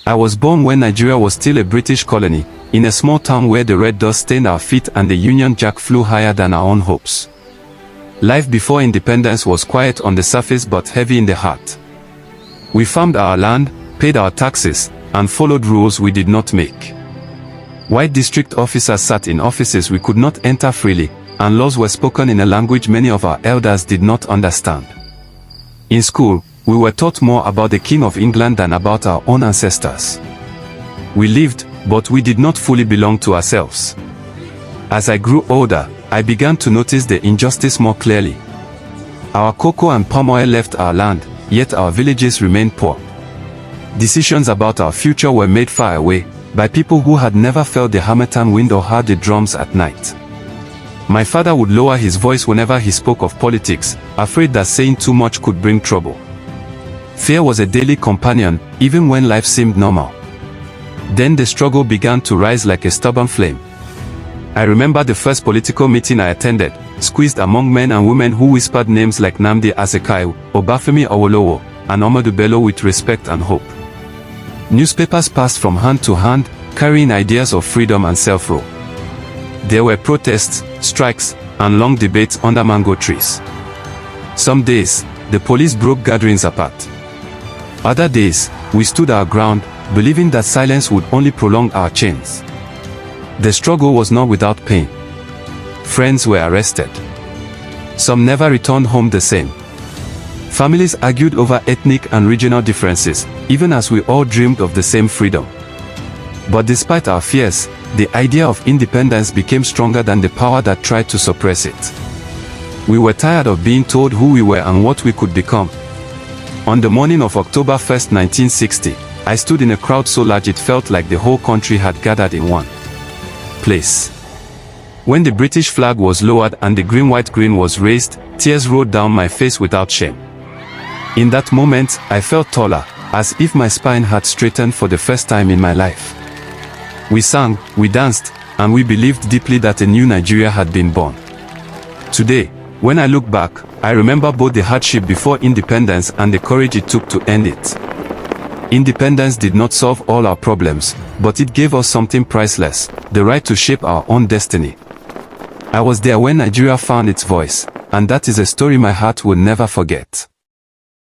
I was born when Nigeria was still a British colony, in a small town where the red dust stained our feet and the Union Jack flew higher than our own hopes. Life before independence was quiet on the surface but heavy in the heart. We farmed our land, paid our taxes, and followed rules we did not make. White district officers sat in offices we could not enter freely, and laws were spoken in a language many of our elders did not understand. In school, we were taught more about the King of England than about our own ancestors. We lived, but we did not fully belong to ourselves. As I grew older, I began to notice the injustice more clearly. Our cocoa and palm oil left our land, yet our villages remained poor. Decisions about our future were made far away, by people who had never felt the harmattan wind or heard the drums at night. My father would lower his voice whenever he spoke of politics, afraid that saying too much could bring trouble. Fear was a daily companion, even when life seemed normal. Then the struggle began to rise like a stubborn flame. I remember the first political meeting I attended, squeezed among men and women who whispered names like Nnamdi Azikiwe, Obafemi Awolowo, and Ahmadu Bello with respect and hope. Newspapers passed from hand to hand, carrying ideas of freedom and self-rule. There were protests, strikes, and long debates under mango trees. Some days, the police broke gatherings apart. Other days, we stood our ground, believing that silence would only prolong our chains. The struggle was not without pain. Friends were arrested. Some never returned home the same. Families argued over ethnic and regional differences, even as we all dreamed of the same freedom. But despite our fears, the idea of independence became stronger than the power that tried to suppress it. We were tired of being told who we were and what we could become. On the morning of October 1, 1960, I stood in a crowd so large it felt like the whole country had gathered in one place. When the British flag was lowered and the green-white-green was raised, tears rolled down my face without shame. In that moment, I felt taller, as if my spine had straightened for the first time in my life. We sang, we danced, and we believed deeply that a new Nigeria had been born. Today, when I look back, I remember both the hardship before independence and the courage it took to end it. Independence did not solve all our problems, but it gave us something priceless, the right to shape our own destiny. I was there when Nigeria found its voice, and that is a story my heart will never forget.